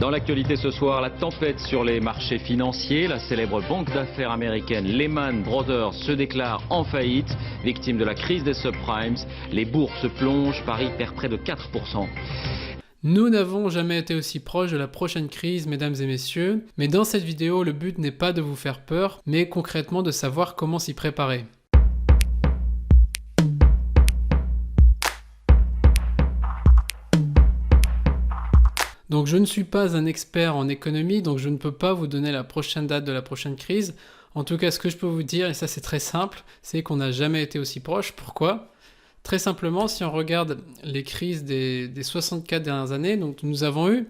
Dans l'actualité ce soir, la tempête sur les marchés financiers. La célèbre banque d'affaires américaine Lehman Brothers se déclare en faillite, victime de la crise des subprimes. Les bourses plongent, Paris perd près de 4%. Nous n'avons jamais été aussi proches de la prochaine crise, mesdames et messieurs, mais dans cette vidéo, le but n'est pas de vous faire peur, mais concrètement de savoir comment s'y préparer. Donc je ne suis pas un expert en économie, donc je ne peux pas vous donner la prochaine date de la prochaine crise. En tout cas, ce que je peux vous dire, et ça c'est très simple, c'est qu'on n'a jamais été aussi proche. Pourquoi ? Très simplement, si on regarde les crises des 64 dernières années, donc nous avons eu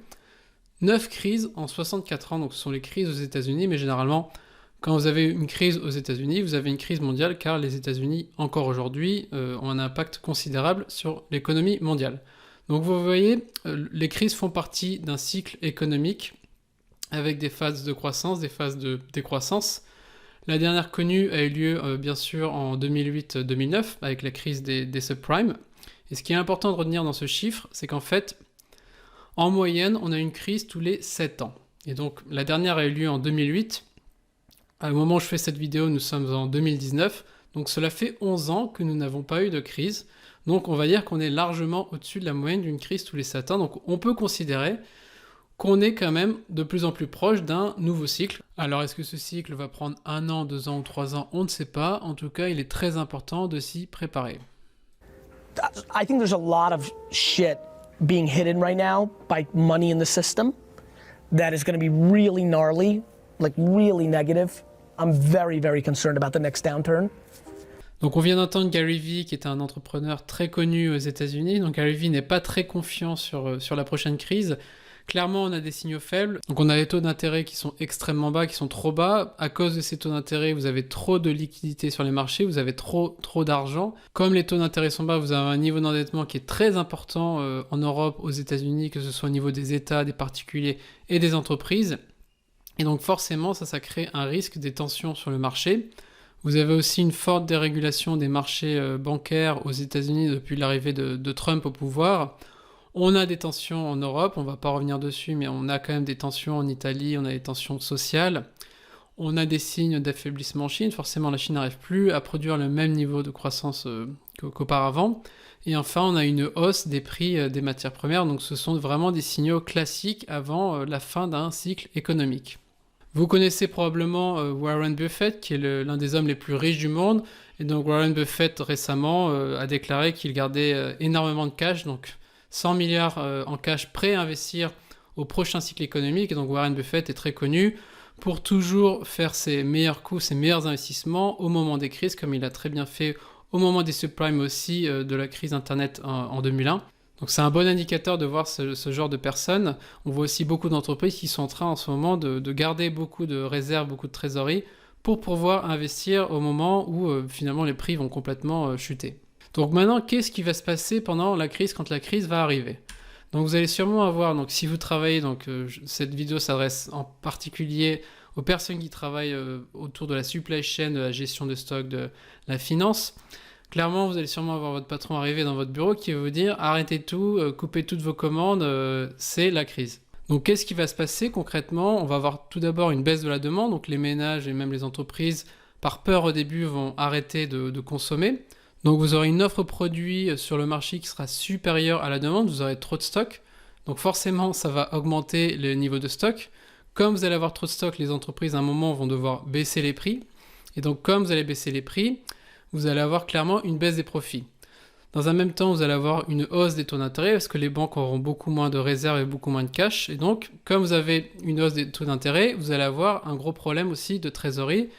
9 crises en 64 ans, donc ce sont les crises aux États-Unis, mais généralement, quand vous avez une crise aux États-Unis, vous avez une crise mondiale, car les États-Unis, encore aujourd'hui, ont un impact considérable sur l'économie mondiale. Donc vous voyez, les crises font partie d'un cycle économique avec des phases de croissance, des phases de décroissance. La dernière connue a eu lieu bien sûr en 2008-2009 avec la crise des subprimes. Et ce qui est important de retenir dans ce chiffre, c'est qu'en fait, en moyenne, on a une crise tous les 7 ans. Et donc la dernière a eu lieu en 2008. Au moment où je fais cette vidéo, nous sommes en 2019. Donc cela fait 11 ans que nous n'avons pas eu de crise. Donc on va dire qu'on est largement au-dessus de la moyenne d'une crise tous les 7 ans. Donc on peut considérer qu'on est quand même de plus en plus proche d'un nouveau cycle. Alors est-ce que ce cycle va prendre 1 an, 2 ans ou 3 ans? On ne sait pas. En tout cas, il est très important de s'y préparer. I think there's a lot of shit being hidden right now by money in the system that is going to be really gnarly, like really negative. I'm very, very concerned about the next downturn. Donc on vient d'entendre Gary Vee, qui est un entrepreneur très connu aux États-Unis. Donc Gary Vee n'est pas très confiant sur la prochaine crise. Clairement, on a des signaux faibles. Donc on a les taux d'intérêt qui sont extrêmement bas, qui sont trop bas. À cause de ces taux d'intérêt, vous avez trop de liquidités sur les marchés, vous avez trop d'argent. Comme les taux d'intérêt sont bas, vous avez un niveau d'endettement qui est très important en Europe, aux États-Unis, que ce soit au niveau des États, des particuliers et des entreprises. Et donc forcément, ça crée un risque des tensions sur le marché. Vous avez aussi une forte dérégulation des marchés bancaires aux États-Unis depuis l'arrivée de Trump au pouvoir. On a des tensions en Europe, on ne va pas revenir dessus, mais on a quand même des tensions en Italie, on a des tensions sociales. On a des signes d'affaiblissement en Chine. Forcément, la Chine n'arrive plus à produire le même niveau de croissance qu'auparavant. Et enfin, on a une hausse des prix des matières premières. Donc ce sont vraiment des signaux classiques avant la fin d'un cycle économique. Vous connaissez probablement Warren Buffett, qui est l'un des hommes les plus riches du monde. Et donc Warren Buffett, récemment, a déclaré qu'il gardait énormément de cash, donc 100 milliards en cash prêt à investir au prochain cycle économique. Et donc Warren Buffett est très connu pour toujours faire ses meilleurs coups, ses meilleurs investissements au moment des crises, comme il a très bien fait au moment des subprimes aussi, de la crise Internet en 2001. Donc c'est un bon indicateur de voir ce genre de personnes. On voit aussi beaucoup d'entreprises qui sont en train en ce moment de garder beaucoup de réserves, beaucoup de trésorerie pour pouvoir investir au moment où finalement les prix vont complètement chuter. Donc maintenant, qu'est-ce qui va se passer pendant la crise, quand la crise va arriver? Donc vous allez sûrement avoir, donc si vous travaillez, cette vidéo s'adresse en particulier aux personnes qui travaillent autour de la supply chain, de la gestion de stock, de la finance. Clairement, vous allez sûrement avoir votre patron arriver dans votre bureau qui va vous dire « Arrêtez tout, coupez toutes vos commandes, c'est la crise ». Donc qu'est-ce qui va se passer concrètement? On va avoir tout d'abord une baisse de la demande, donc les ménages et même les entreprises, par peur au début, vont arrêter de consommer. Donc vous aurez une offre produit sur le marché qui sera supérieure à la demande, vous aurez trop de stock. Donc forcément, ça va augmenter le niveau de stock. Comme vous allez avoir trop de stock, les entreprises à un moment vont devoir baisser les prix. Et donc comme vous allez baisser les prix, vous allez avoir clairement une baisse des profits. Dans un même temps, vous allez avoir une hausse des taux d'intérêt parce que les banques auront beaucoup moins de réserves et beaucoup moins de cash. Et donc, comme vous avez une hausse des taux d'intérêt, vous allez avoir un gros problème aussi de trésorerie.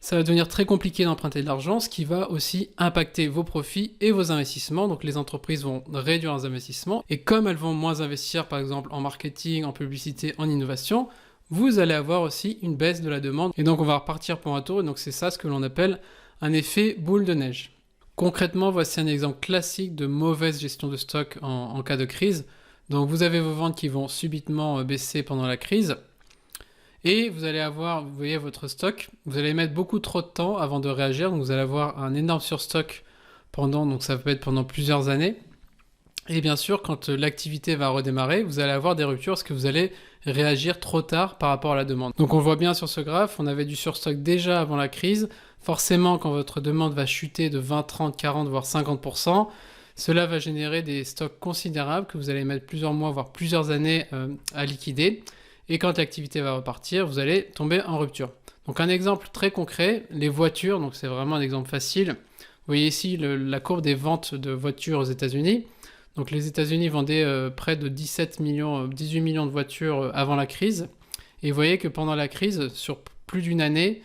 Ça va devenir très compliqué d'emprunter de l'argent, ce qui va aussi impacter vos profits et vos investissements. Donc les entreprises vont réduire leurs investissements. Et comme elles vont moins investir, par exemple, en marketing, en publicité, en innovation, vous allez avoir aussi une baisse de la demande. Et donc on va repartir pour un tour. Et donc c'est ça ce que l'on appelle un effet boule de neige. Concrètement, voici un exemple classique de mauvaise gestion de stock en cas de crise. Donc vous avez vos ventes qui vont subitement baisser pendant la crise. Et vous allez avoir, vous voyez votre stock, vous allez mettre beaucoup trop de temps avant de réagir. Donc vous allez avoir un énorme surstock donc ça peut être pendant plusieurs années. Et bien sûr, quand l'activité va redémarrer, vous allez avoir des ruptures parce que vous allez réagir trop tard par rapport à la demande. Donc on le voit bien sur ce graphe, on avait du surstock déjà avant la crise. Forcément, quand votre demande va chuter de 20, 30, 40, voire 50%, cela va générer des stocks considérables que vous allez mettre plusieurs mois, voire plusieurs années à liquider. Et quand l'activité va repartir, vous allez tomber en rupture. Donc un exemple très concret, les voitures, donc c'est vraiment un exemple facile. Vous voyez ici la courbe des ventes de voitures aux États-Unis. Donc les États-Unis vendaient près de 18 millions de voitures avant la crise. Et vous voyez que pendant la crise, sur plus d'une année,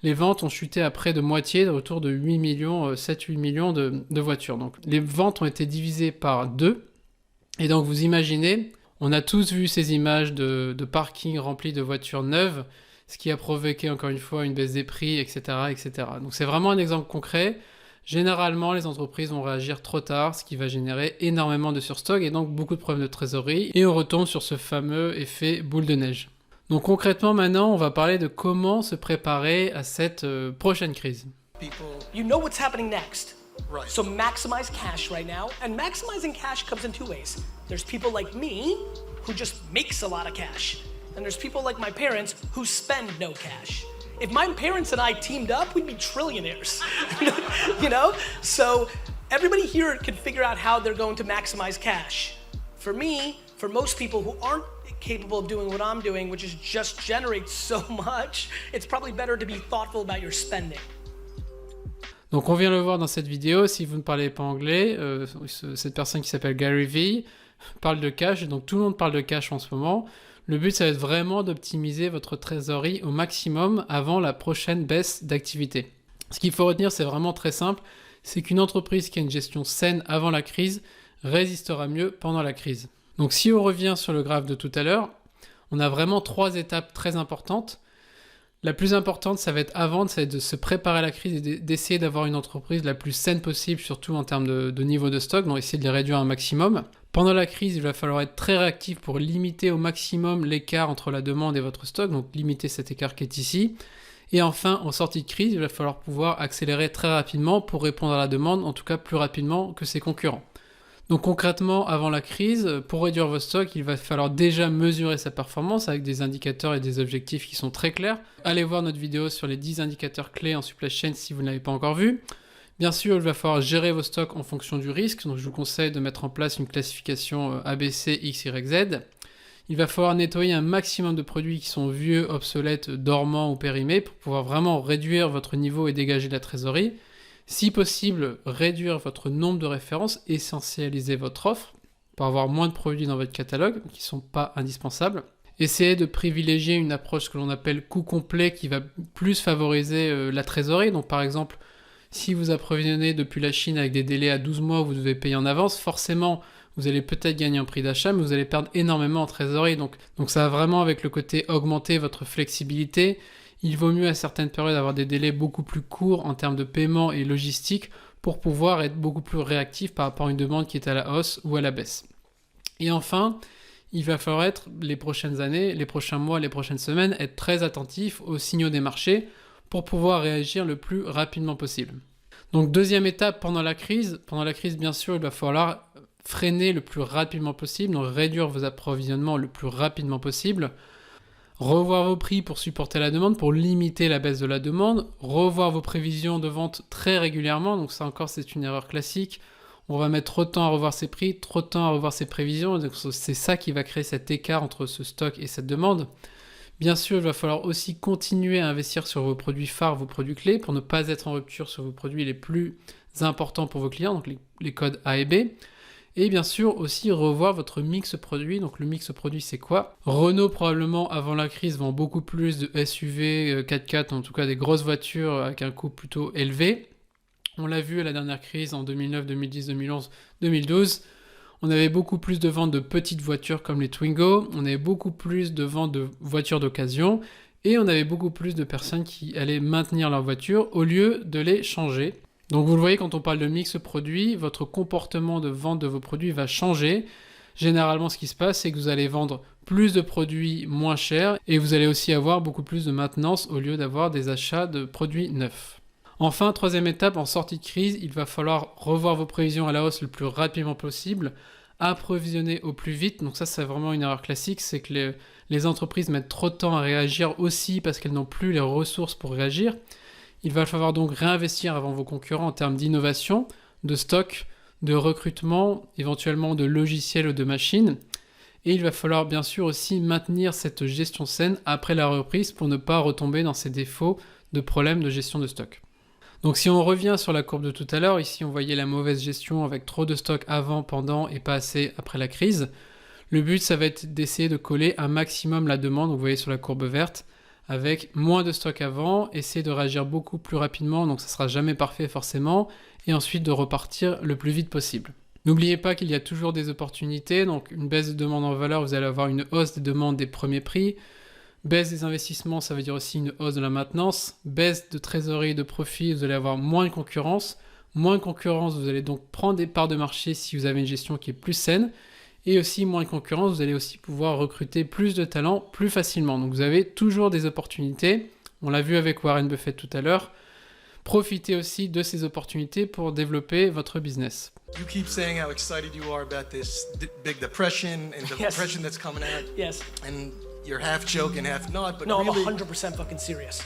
les ventes ont chuté à près de moitié, autour de 8 millions, 7-8 millions de voitures. Donc les ventes ont été divisées par 2. Et donc vous imaginez, on a tous vu ces images de parkings remplis de voitures neuves, ce qui a provoqué encore une fois une baisse des prix, etc. etc. Donc c'est vraiment un exemple concret. Généralement, les entreprises vont réagir trop tard, ce qui va générer énormément de surstock et donc beaucoup de problèmes de trésorerie. Et on retombe sur ce fameux effet boule de neige. Donc concrètement, maintenant, on va parler de comment se préparer à cette prochaine crise. You know what's happening next. Right. So maximize cash right now. And maximizing cash comes in 2 ways. There's people like me who just makes a lot of cash. And there's people like my parents who spend no cash. If my parents and I teamed up, we'd be trillionaires, you know? So everybody here can figure out how they're going to maximize cash. For me, for most people who aren't capable of doing what I'm doing, which is just generate so much, it's probably better to be thoughtful about your spending. Donc on vient le voir dans cette vidéo, si vous ne parlez pas anglais, cette personne qui s'appelle Gary Vee parle de cash, donc tout le monde parle de cash en ce moment. Le but, ça va être vraiment d'optimiser votre trésorerie au maximum avant la prochaine baisse d'activité. Ce qu'il faut retenir, c'est vraiment très simple, c'est qu'une entreprise qui a une gestion saine avant la crise résistera mieux pendant la crise. Donc si on revient sur le graphe de tout à l'heure, on a vraiment 3 étapes très importantes. La plus importante, ça va être avant, ça va être de se préparer à la crise et d'essayer d'avoir une entreprise la plus saine possible, surtout en termes de niveau de stock, donc essayer de les réduire un maximum. Pendant la crise, il va falloir être très réactif pour limiter au maximum l'écart entre la demande et votre stock, donc limiter cet écart qui est ici. Et enfin, en sortie de crise, il va falloir pouvoir accélérer très rapidement pour répondre à la demande, en tout cas plus rapidement que ses concurrents. Donc concrètement, avant la crise, pour réduire vos stocks, il va falloir déjà mesurer sa performance avec des indicateurs et des objectifs qui sont très clairs. Allez voir notre vidéo sur les 10 indicateurs clés en supply chain si vous ne l'avez pas encore vu. Bien sûr, il va falloir gérer vos stocks en fonction du risque, donc je vous conseille de mettre en place une classification ABC, X, Y, Z. Il va falloir nettoyer un maximum de produits qui sont vieux, obsolètes, dormants ou périmés pour pouvoir vraiment réduire votre niveau et dégager de la trésorerie. Si possible, réduire votre nombre de références, essentialiser votre offre pour avoir moins de produits dans votre catalogue qui ne sont pas indispensables. Essayez de privilégier une approche que l'on appelle coût complet qui va plus favoriser la trésorerie. Donc par exemple, si vous approvisionnez depuis la Chine avec des délais à 12 mois où vous devez payer en avance, forcément vous allez peut-être gagner en prix d'achat, mais vous allez perdre énormément en trésorerie. Donc ça va vraiment avec le côté augmenter votre flexibilité. Il vaut mieux à certaines périodes avoir des délais beaucoup plus courts en termes de paiement et logistique pour pouvoir être beaucoup plus réactif par rapport à une demande qui est à la hausse ou à la baisse. Et enfin, il va falloir être les prochaines années, les prochains mois, les prochaines semaines, être très attentif aux signaux des marchés pour pouvoir réagir le plus rapidement possible. Donc deuxième étape pendant la crise bien sûr, il va falloir freiner le plus rapidement possible, donc réduire vos approvisionnements le plus rapidement possible. Revoir vos prix pour supporter la demande, pour limiter la baisse de la demande. Revoir vos prévisions de vente très régulièrement. Donc ça encore, c'est une erreur classique. On va mettre trop de temps à revoir ses prix, trop de temps à revoir ses prévisions. Donc c'est ça qui va créer cet écart entre ce stock et cette demande. Bien sûr, il va falloir aussi continuer à investir sur vos produits phares, vos produits clés, pour ne pas être en rupture sur vos produits les plus importants pour vos clients, donc les codes A et B. Et bien sûr aussi revoir votre mix produit. Donc le mix produit c'est quoi? Renault probablement avant la crise vend beaucoup plus de SUV, 4x4, en tout cas des grosses voitures avec un coût plutôt élevé. On l'a vu à la dernière crise en 2009, 2010, 2011, 2012. On avait beaucoup plus de ventes de petites voitures comme les Twingo. On avait beaucoup plus de ventes de voitures d'occasion. Et on avait beaucoup plus de personnes qui allaient maintenir leur voiture au lieu de les changer. Donc vous le voyez, quand on parle de mix produit, votre comportement de vente de vos produits va changer. Généralement, ce qui se passe, c'est que vous allez vendre plus de produits moins chers et vous allez aussi avoir beaucoup plus de maintenance au lieu d'avoir des achats de produits neufs. Enfin, troisième étape, en sortie de crise, il va falloir revoir vos prévisions à la hausse le plus rapidement possible, approvisionner au plus vite. Donc ça, c'est vraiment une erreur classique, c'est que les entreprises mettent trop de temps à réagir aussi parce qu'elles n'ont plus les ressources pour réagir. Il va falloir donc réinvestir avant vos concurrents en termes d'innovation, de stock, de recrutement, éventuellement de logiciels ou de machines. Et il va falloir bien sûr aussi maintenir cette gestion saine après la reprise pour ne pas retomber dans ces défauts de problèmes de gestion de stock. Donc si on revient sur la courbe de tout à l'heure, ici on voyait la mauvaise gestion avec trop de stock avant, pendant et pas assez après la crise. Le but, ça va être d'essayer de coller un maximum la demande, vous voyez sur la courbe verte, avec moins de stock avant, essayer de réagir beaucoup plus rapidement, donc ça sera jamais parfait forcément, et ensuite de repartir le plus vite possible. N'oubliez pas qu'il y a toujours des opportunités, donc une baisse de demande en valeur, vous allez avoir une hausse des demandes des premiers prix. Baisse des investissements, ça veut dire aussi une hausse de la maintenance. Baisse de trésorerie et de profit, vous allez avoir moins de concurrence. Moins de concurrence, vous allez donc prendre des parts de marché si vous avez une gestion qui est plus saine. Et aussi moins de concurrence, vous allez aussi pouvoir recruter plus de talents plus facilement. Donc vous avez toujours des opportunités. On l'a vu avec Warren Buffett tout à l'heure. Profitez aussi de ces opportunités pour développer votre business. You keep saying how excited you are about this big depression and the depression that's coming out. Yes. And you're half joking, half not, but No, really... I'm 100% fucking serious.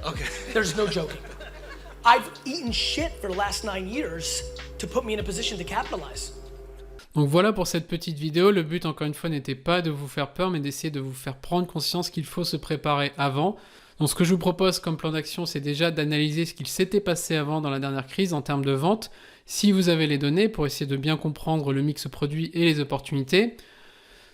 Okay. There's no joking. I've eaten shit for the last 9 years to put me in a position to capitalize. Donc voilà pour cette petite vidéo. Le but, encore une fois, n'était pas de vous faire peur, mais d'essayer de vous faire prendre conscience qu'il faut se préparer avant. Donc ce que je vous propose comme plan d'action, c'est déjà d'analyser ce qu'il s'était passé avant dans la dernière crise en termes de vente, si vous avez les données, pour essayer de bien comprendre le mix produit et les opportunités.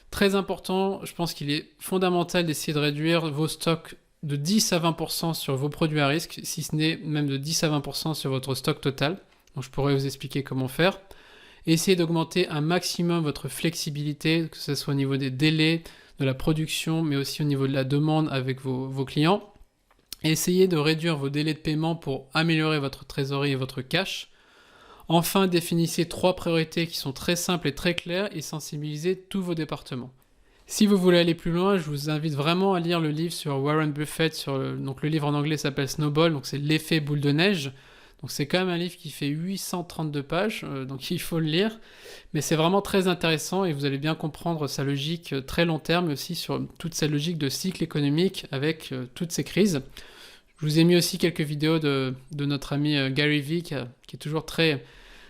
Très important, je pense qu'il est fondamental d'essayer de réduire vos stocks de 10 à 20% sur vos produits à risque, si ce n'est même de 10 à 20% sur votre stock total. Donc je pourrais vous expliquer comment faire. Essayez d'augmenter un maximum votre flexibilité, que ce soit au niveau des délais, de la production, mais aussi au niveau de la demande avec vos clients. Essayez de réduire vos délais de paiement pour améliorer votre trésorerie et votre cash. Enfin, définissez 3 priorités qui sont très simples et très claires et sensibilisez tous vos départements. Si vous voulez aller plus loin, je vous invite vraiment à lire le livre sur Warren Buffett. Donc le livre en anglais s'appelle Snowball, donc c'est l'effet boule de neige. Donc c'est quand même un livre qui fait 832 pages, donc il faut le lire. Mais c'est vraiment très intéressant et vous allez bien comprendre sa logique très long terme, mais aussi sur toute sa logique de cycle économique avec toutes ces crises. Je vous ai mis aussi quelques vidéos de notre ami Gary Vee qui est toujours très,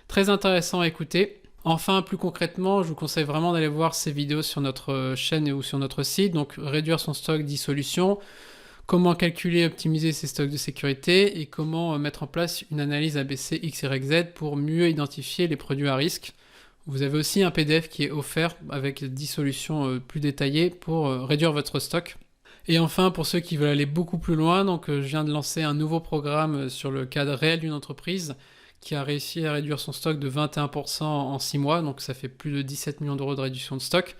très intéressant à écouter. Enfin, plus concrètement, je vous conseille vraiment d'aller voir ces vidéos sur notre chaîne ou sur notre site. Donc réduire son stock, 10 solutions. Comment calculer et optimiser ses stocks de sécurité et comment mettre en place une analyse ABC XYZ pour mieux identifier les produits à risque. Vous avez aussi un PDF qui est offert avec 10 solutions plus détaillées pour réduire votre stock. Et enfin, pour ceux qui veulent aller beaucoup plus loin, donc je viens de lancer un nouveau programme sur le cadre réel d'une entreprise qui a réussi à réduire son stock de 21% en 6 mois, donc ça fait plus de 17 millions d'euros de réduction de stock.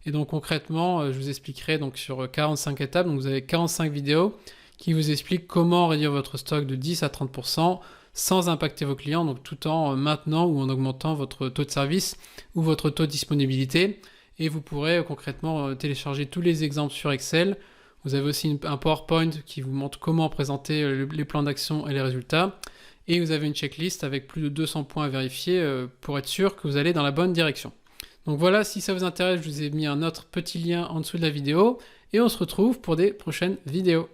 Et donc concrètement, je vous expliquerai donc sur 45 étapes, donc vous avez 45 vidéos qui vous expliquent comment réduire votre stock de 10 à 30% sans impacter vos clients, donc tout en maintenant ou en augmentant votre taux de service ou votre taux de disponibilité. Et vous pourrez concrètement télécharger tous les exemples sur Excel. Vous avez aussi un PowerPoint qui vous montre comment présenter les plans d'action et les résultats. Et vous avez une checklist avec plus de 200 points à vérifier pour être sûr que vous allez dans la bonne direction. Donc voilà, si ça vous intéresse, je vous ai mis un autre petit lien en dessous de la vidéo et on se retrouve pour des prochaines vidéos.